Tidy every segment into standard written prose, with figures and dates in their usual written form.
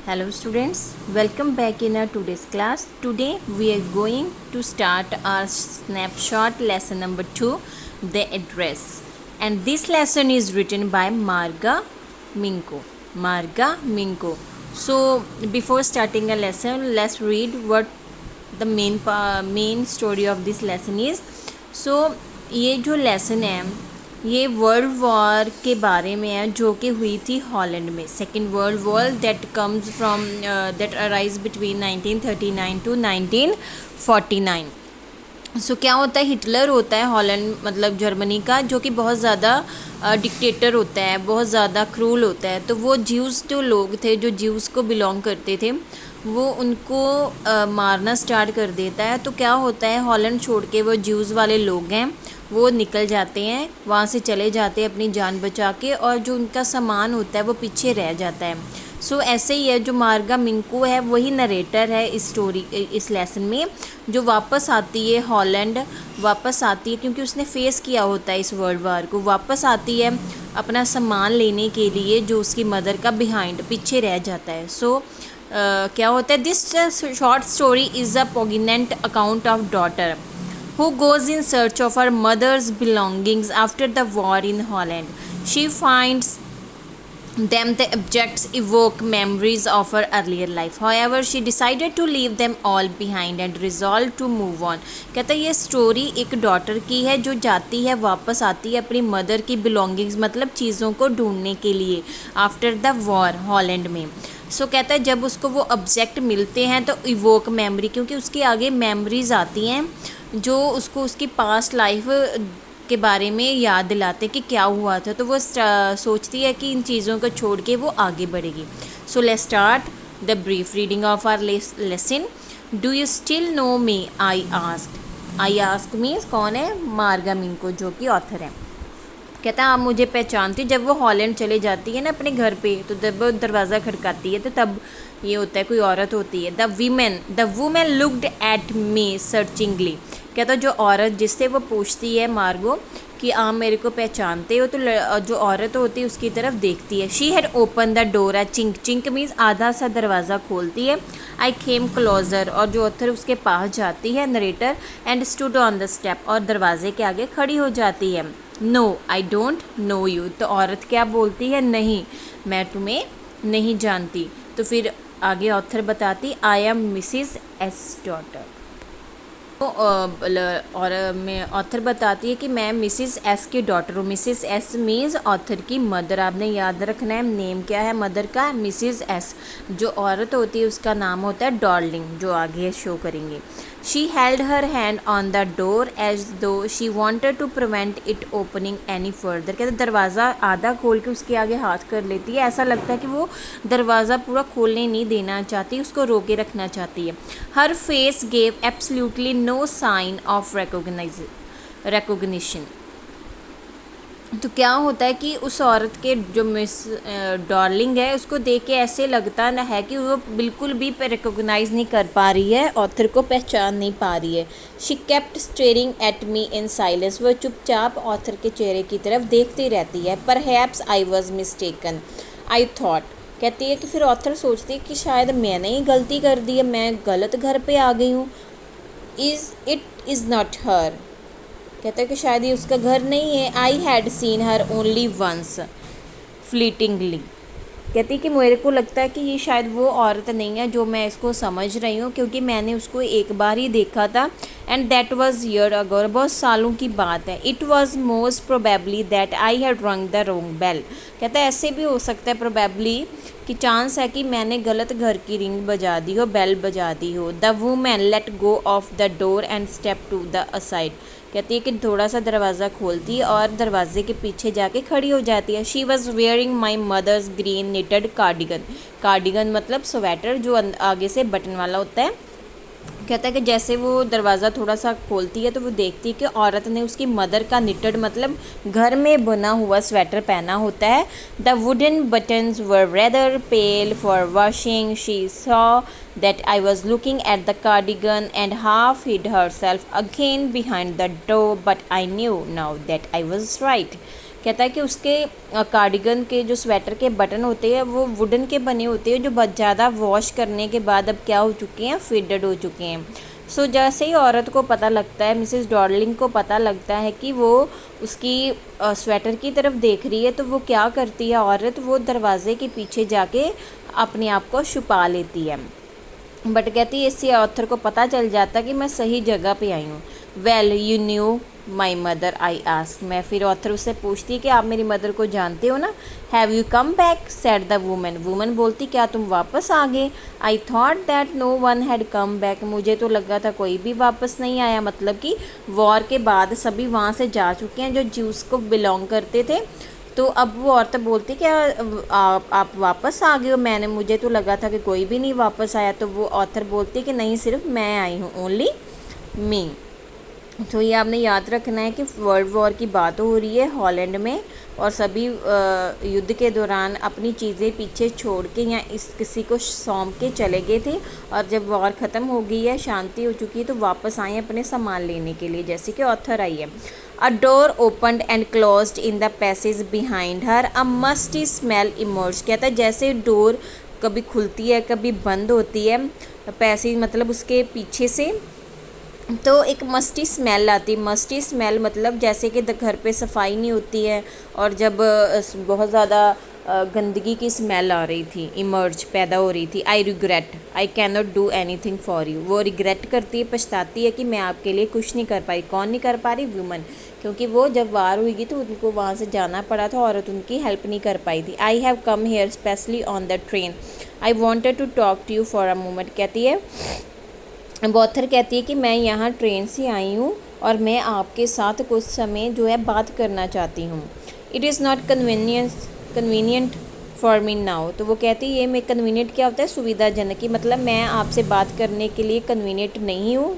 Hello students, welcome back in our today's class. Today we are going to start our snapshot lesson number 2, the address. And this lesson is written by Marga Minko. Marga Minko. So before starting a lesson, let's read what the main story of this lesson is. So ये जो lesson है ये world war के बारे में है जो कि हुई थी हॉलैंड में. Second world war that comes from that arise between 1939 to 1949. So क्या होता है, हिटलर होता है हॉलैंड मतलब जर्मनी का, जो कि बहुत ज़्यादा डिक्टेटर होता है, बहुत ज़्यादा क्रूल होता है. तो वो ज्यूज़ जो लोग थे, जो ज्यूज़ को बिलोंग करते थे, वो उनको मारना स्टार्ट कर देता है. तो क्या होता है, हॉलैंड छोड़ के वो ज्यूज़ वाले लोग हैं वो निकल जाते हैं, वहाँ से चले जाते हैं अपनी जान बचा के, और जो उनका सामान होता है वो पीछे रह जाता है. सो ऐसे ही है, जो मार्गा मिंको है वही नरेटर है इस स्टोरी इस लेसन में, जो वापस आती है हॉलैंड, वापस आती है क्योंकि उसने फेस किया होता है इस वर्ल्ड वार को, वापस आती है अपना सामान लेने के लिए जो उसकी मदर का बिहाइंड पीछे रह जाता है. सो क्या होता है, this short story is a poignant account of daughter who goes in search of her mother's belongings after the war in Holland. She finds them the objects evoke memories of her earlier life. However, she decided to leave them all behind and resolved to move on. कहता है ये story एक daughter की है जो जाती है, वापस आती है अपनी मदर की बिलोंगिंग्स मतलब चीज़ों को ढूंढने के लिए आफ्टर द वॉर हॉलैंड में. सो कहता है जब उसको वो ऑब्जेक्ट मिलते हैं तो इवोक मेमोरी, क्योंकि उसके आगे मेमोरीज आती हैं जो उसको उसकी पास्ट लाइफ के बारे में याद दिलाते कि क्या हुआ था. तो वो सोचती है कि इन चीज़ों को छोड़ के वो आगे बढ़ेगी. So let's start the brief reading of our lesson. Do you still know me, I ask means कौन है, मार्गा मिंको जो कि ऑथर है. कहता है आप मुझे पहचानती. जब वो हॉलैंड चले जाती है ना अपने घर पे, तो जब वो दरवाज़ा खड़काती है तो तब ये होता है कोई औरत होती है. The women looked at me searchingly. कहता जो औरत जिससे वो पूछती है मार्गो कि आप मेरे को पहचानते हो, तो जो औरत होती है उसकी तरफ देखती है. She had open the door है, चिंक चिंक मीन्स आधा सा दरवाज़ा खोलती है. आई केम क्लोजर, और जो ऑथर उसके पास जाती है narrator, and stood on the step, और दरवाजे के आगे खड़ी हो जाती है. No I don't know you, तो औरत क्या बोलती है, नहीं मैं तुम्हें नहीं जानती. तो फिर आगे ऑथर बताती I am Mrs S daughter. और मैं ऑथर बताती है कि मैं मिसिस एस की डॉटर हूँ. मिसिस एस मीन्स ऑथर की मदर. आपने याद रखना है नेम क्या है मदर का, मिसिस एस. जो औरत होती है उसका नाम होता है डार्लिंग, जो आगे शो करेंगे. She held her hand on the door as though she wanted to prevent it opening any further. कहते दरवाज़ा आधा खोल के उसके आगे हाथ कर लेती है, ऐसा लगता है कि वो दरवाज़ा पूरा खोलने नहीं देना चाहती, उसको रोके रखना चाहती है. Her face gave absolutely no sign of recognition. तो क्या होता है कि उस औरत के जो मिस डार्लिंग है उसको देख के ऐसे लगता ना है कि वो बिल्कुल भी रिकॉग्नाइज़ नहीं कर पा रही है, ऑथर को पहचान नहीं पा रही है. She kept staring at me in silence. वो चुपचाप ऑथर के चेहरे की तरफ देखती रहती है. Perhaps I was mistaken, I thought. कहती है कि फिर ऑथर सोचती है कि शायद मैंने ही गलती कर दी है, मैं गलत घर पे आ गई हूँ. It is not her. कहता है कि शायद ये उसका घर नहीं है. I had seen her only once fleetingly. कहती है कि मेरे को लगता है कि ये शायद वो औरत नहीं है जो मैं इसको समझ रही हूँ, क्योंकि मैंने उसको एक बार ही देखा था. And that was year ago, बहुत सालों की बात है. It was most probably that I had रंग द रोंग बेल. कहता है ऐसे भी हो सकता है प्रोबेबली कि चांस है कि मैंने गलत घर की रिंग बजा दी हो, बेल बजा दी हो. The woman let go of the door and step to the aside. कहती है कि थोड़ा सा दरवाज़ा खोलती है और दरवाजे के पीछे जाके खड़ी हो जाती है. She was wearing my mother's green knitted cardigan. Cardigan मतलब स्वेटर जो आगे से बटन वाला होता है. कहता है कि जैसे वो दरवाज़ा थोड़ा सा खोलती है तो वो देखती है कि औरत ने उसकी मदर का निटेड मतलब घर में बना हुआ स्वेटर पहना होता है. The wooden buttons were rather pale for washing. She saw that I was looking at the cardigan and half hid herself again behind the door, but I knew now that I was right. कहता है कि उसके cardigan के जो sweater के button होते हैं वो वुडन के बने होते हैं, जो बहुत ज़्यादा वॉश करने के बाद अब क्या हो चुके हैं, फेडेड हो चुके हैं। सो जैसे ही औरत को पता लगता है, मिसेस डॉर्लिंग को पता लगता है कि वो उसकी स्वेटर की तरफ देख रही है, तो वो क्या करती है औरत, वो दरवाज़े के पीछे जाके अपने आप को छुपा लेती है। बट कहती है इससे ऑथर को पता चल जाता कि मैं सही जगह पे आई हूँ। Well you knew my mother I ask, मैं फिर ऑथर उससे पूछती है कि आप मेरी मदर को जानते हो ना। Have you come back said the woman, woman बोलती क्या तुम वापस आ गए। I thought that no one had come back, मुझे तो लगा था कोई भी वापस नहीं आया, मतलब कि वॉर के बाद सभी वहाँ से जा चुके हैं जो ज्यूस को बिलोंग करते थे। तो अब वो औरत बोलती क्या आप वापस आ गए हो, मैंने मुझे तो लगा था कि कोई भी नहीं वापस आया। तो वो ऑथर बोलती है कि नहीं सिर्फ मैं आई हूँ, ओनली मी। तो ये आपने याद रखना है कि वर्ल्ड वॉर की बात हो रही है हॉलैंड में, और सभी युद्ध के दौरान अपनी चीज़ें पीछे छोड़ के या इस किसी को सौंप के चले गए थे, और जब वॉर ख़त्म हो गई है, शांति हो चुकी है, तो वापस आए अपने सामान लेने के लिए, जैसे कि ऑथर आई है। अ door opened and closed in the passage behind her, a musty smell emerge, कहता है जैसे डोर कभी खुलती है कभी बंद होती है, पैसेज मतलब उसके पीछे से, तो एक मस्टी स्मेल आती। मस्टी स्मेल मतलब जैसे कि घर पे सफाई नहीं होती है और जब बहुत ज़्यादा गंदगी की स्मेल आ रही थी, इमर्ज पैदा हो रही थी। I regret I can not do any thing for you, वो रिग्रेट करती है, पछताती है कि मैं आपके लिए कुछ नहीं कर पाई। कौन नहीं कर पा रही, वुमन, क्योंकि वो जब वार हुई तो उनको वहाँ से जाना पड़ा था, औरत उनकी हेल्प नहीं कर पाई थी। I have come here specially on the train, I wanted to talk to you for a moment, कहती है ऑथर कहती है कि मैं यहाँ ट्रेन से आई हूँ और मैं आपके साथ कुछ समय जो है बात करना चाहती हूँ। It is not convenient for me now, तो वो कहती है ये मैं कन्वीनियंट क्या होता है, सुविधाजनक, की मतलब मैं आपसे बात करने के लिए कन्वीनियंट नहीं हूँ।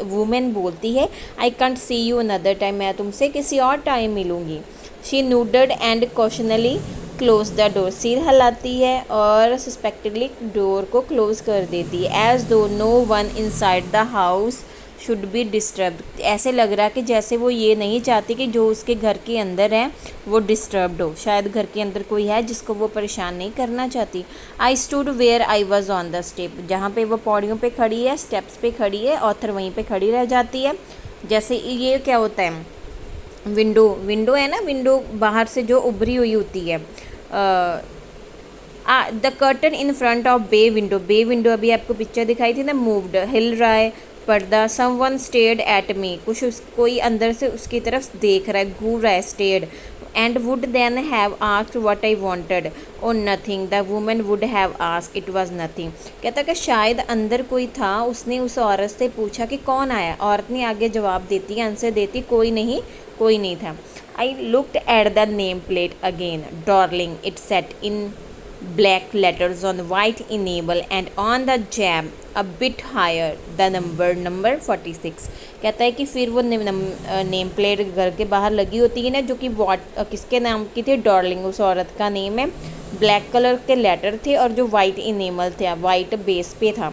वुमेन बोलती है I can't see you another time, मैं तुमसे किसी और टाइम मिलूँगी। She nodded and cautiously close the door, सिर हिलाती है और सस्पेक्टेडली डोर को क्लोज कर देती है। As though no one inside the house should be disturbed, ऐसे लग रहा है कि जैसे वो ये नहीं चाहती कि जो उसके घर के अंदर है वो डिस्टर्ब्ड हो, शायद घर के अंदर कोई है जिसको वो परेशान नहीं करना चाहती। I stood where I was on the step, जहाँ पे वो पौड़ियों पे खड़ी है, स्टेप्स पे खड़ी है, ऑथर वहीं पे खड़ी रह जाती है। जैसे ये क्या होता है, विंडो है ना, विंडो बाहर से जो उभरी हुई होती है। The curtain in front of bay window अभी आपको पिक्चर दिखाई थी ना, मूव्ड, हिल रहा है पर्दा। समवन स्टेयर्ड एट मी, कोई अंदर से उसकी तरफ देख रहा है, घूर रहा है, stared. And would then have asked what I wanted, oh nothing, the woman would have asked, it was nothing, कहता कि शायद अंदर कोई था, उसने उस औरत से पूछा कि कौन आया, औरत ने आगे जवाब देती, आंसर देती, कोई नहीं था। I looked at the nameplate again. Darling, it said in black letters on white enamel and on the jam a bit higher the number 46, कहता है कि फिर वो नेम प्लेट घर के बाहर लगी होती है ना, जो कि किसके नाम की थी, डार्लिंग, उस औरत का नेम है। ब्लैक कलर के लेटर थे और जो वाइट इनेमल थे, वाइट बेस पे था।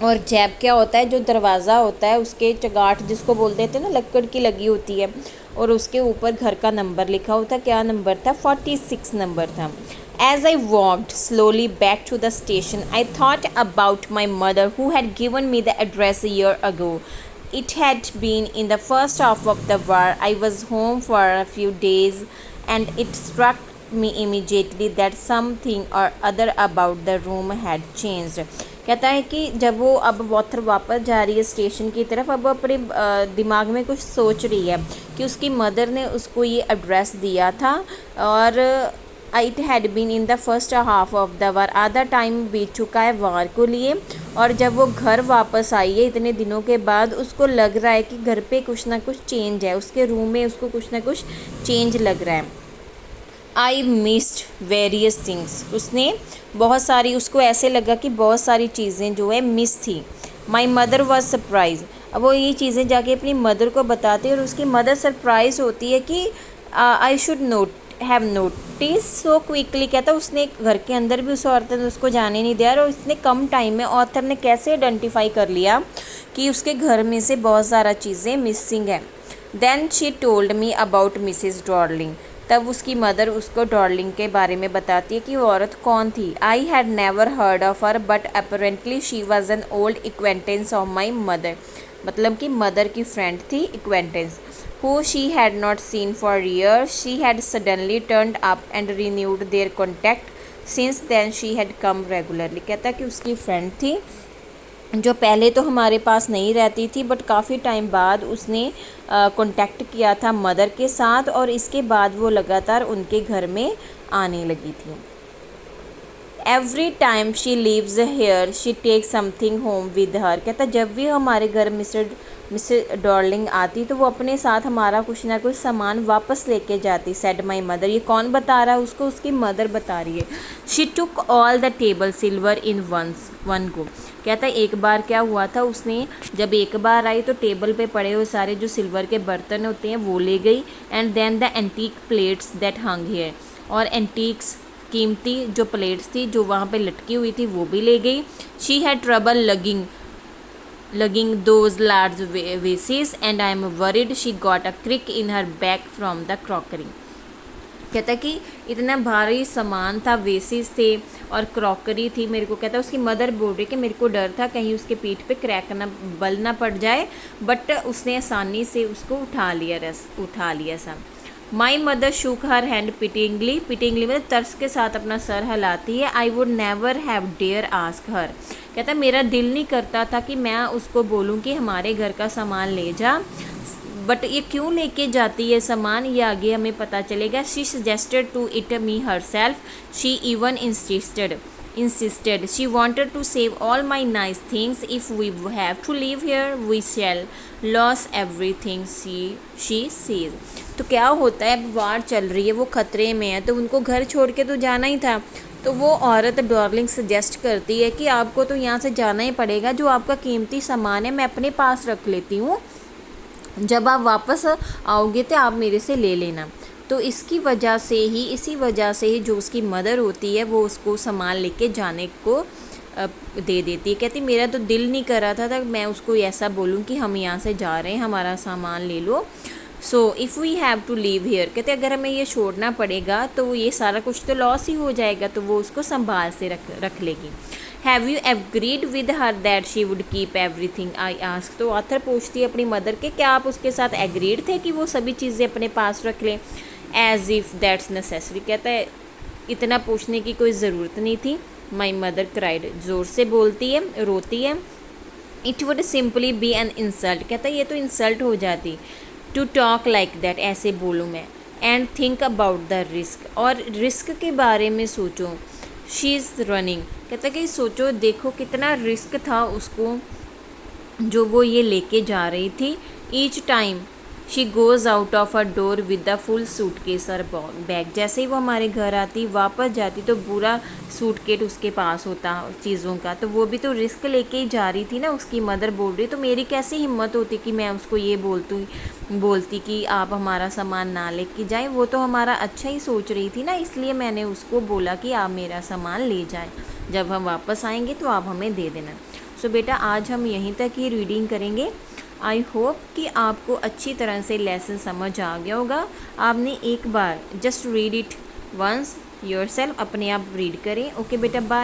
और जैब क्या होता है, जो दरवाज़ा होता है उसके चगाट जिसको बोल देते हैं ना, लक्कड़ की लगी होती है, और उसके ऊपर घर का नंबर लिखा होता है। क्या नंबर था, 46 नंबर था। As I walked slowly back to the station, I thought about my mother who had given me the address a year ago. It had been in the first half of the war. I was home for a few days and it struck me immediately that something or other about the room had changed. कहता है कि जब वो अब वॉथर वापस जा रही है स्टेशन की तरफ, अब अपने दिमाग में कुछ सोच रही है कि उसकी मदर ने उसको ये एड्रेस दिया था, और it had been in the first half of the war, आधा टाइम बीत चुका है वार को लिए, और जब वो घर वापस आई है इतने दिनों के बाद, उसको लग रहा है कि घर पे कुछ ना कुछ चेंज है, उसके रूम में उसको कुछ ना कुछ चेंज लग रहा है। आई मिस्ड वेरियस थिंग्स, उसने बहुत सारी, उसको ऐसे लगा कि बहुत सारी चीज़ें जो है मिस थी। माई मदर वॉज सरप्राइज, अब वो ये चीज़ें जाके अपनी मदर को बताती है और उसकी मदर सरप्राइज होती है कि I should have notice so quickly, कहता उसने घर के अंदर भी उस औरत ने उसको जाने नहीं दिया, और इसने कम टाइम में ऑथर ने कैसे आइडेंटिफाई कर लिया कि उसके घर में से बहुत सारा चीज़ें मिसिंग है। Then she told me about Mrs Darling. तब उसकी मदर उसको डॉर्लिंग के बारे में बताती है कि वो औरत कौन थी। I had never heard of her but apparently she was an old acquaintance of my mother. मतलब कि मदर की फ्रेंड थी, acquaintance, who she had not seen for years. She had suddenly turned up and renewed their contact. Since then she had come regularly। कहता कि उसकी friend थी जो पहले तो हमारे पास नहीं रहती थी, बट काफ़ी टाइम बाद उसने कांटेक्ट किया था मदर के साथ, और इसके बाद वो लगातार उनके घर में आने लगी थी। Every time she leaves here she take something home with her. कहता जब भी हमारे घर मिस्टर डॉर्लिंग आती तो वो अपने साथ हमारा कुछ ना कुछ सामान वापस लेके जाती। Said my mother. ये कौन बता रहा है उसको? उसकी मदर बता रही है। She took all the table silver in one go. कहता एक बार क्या हुआ था, उसने जब एक बार आई तो टेबल पे पड़े हुए सारे जो सिल्वर के बर्तन होते हैं वो ले गई। And then the antique plates that hung here. और एंटीक्स, कीमती जो प्लेट्स थी जो वहाँ पे लटकी हुई थी वो भी ले गई। She had trouble lugging those large vases and I am worried she got a crick in her back from the crockery. कहता कि इतना भारी सामान था, वेसेस थे और क्रॉकरी थी। मेरे को कहता उसकी मदर बोल रही कि मेरे को डर था कहीं उसके पीठ पे क्रैक ना बल ना पड़ जाए, बट उसने आसानी से उसको उठा लिया सब। My mother shook her hand pityingly मतलब तर्स के साथ अपना सर हिलाती है। I would never have dare ask her. कहता मेरा दिल नहीं करता था कि मैं उसको बोलूँ कि हमारे घर का सामान ले जा, बट ये क्यों लेके जाती है सामान, ये आगे हमें पता चलेगा। She suggested to it me herself. She even insisted she wanted to save all my nice things. If we have to leave here we shall lose everything, she says। तो क्या होता है, अब वार चल रही है, वो खतरे में है, तो उनको घर छोड़ के तो जाना ही था। तो वो औरत डॉर्लिंग सजेस्ट करती है कि आपको तो यहाँ से जाना ही पड़ेगा, जो आपका कीमती सामान है मैं अपने पास रख लेती हूँ, जब आप वापस आओगे तो आप मेरे से ले लेना। तो इसी वजह से ही जो उसकी मदर होती है वो उसको सामान लेके जाने को दे देती है। कहती मेरा तो दिल नहीं कर रहा था मैं उसको ऐसा बोलूँ कि हम यहाँ से जा रहे हैं, हमारा सामान ले लो। So if we have to leave here, कहते अगर हमें ये छोड़ना पड़ेगा तो ये सारा कुछ तो लॉस ही हो जाएगा, तो वो उसको संभाल से रख लेगी। Have you agreed with her that she would keep everything I ask. तो ऑथर पूछती है अपनी मदर के क्या आप उसके साथ एग्रीड थे कि वो सभी चीज़ें अपने पास रख लें। As if that's necessary. कहता है इतना पूछने की कोई ज़रूरत नहीं थी। My mother cried. ज़ोर से बोलती है, रोती है। It would simply be an insult. कहता है ये तो इंसल्ट हो जाती टू टॉक लाइक दैट, ऐसे बोलूँ मैं। And think about the risk, और रिस्क के बारे में सोचो। She is running. कहता कि सोचो देखो कितना रिस्क था उसको जो वो ये लेके जा रही थी। Each time she goes out of a door with the full suitcase और बैग। जैसे ही वो हमारे घर आती वापस जाती तो पूरा सूटकेस उसके पास होता चीज़ों का, तो वो भी तो रिस्क लेके ही जा रही थी ना। उसकी मदर बोल रही तो मेरी कैसी हिम्मत होती कि मैं उसको ये बोलती कि आप हमारा सामान ना लेके जाएं। वो तो हमारा अच्छा ही सोच रही थी ना, इसलिए मैंने उसको बोला कि आप मेरा सामान ले जाएं, जब हम वापस आएंगे तो आप हमें दे देना। सो बेटा आज हम यहीं तक ही रीडिंग करेंगे। आई होप कि आपको अच्छी तरह से लेसन समझ आ गया होगा। आपने एक बार just read it once yourself, अपने आप रीड करें। ओके बेटा, बाय।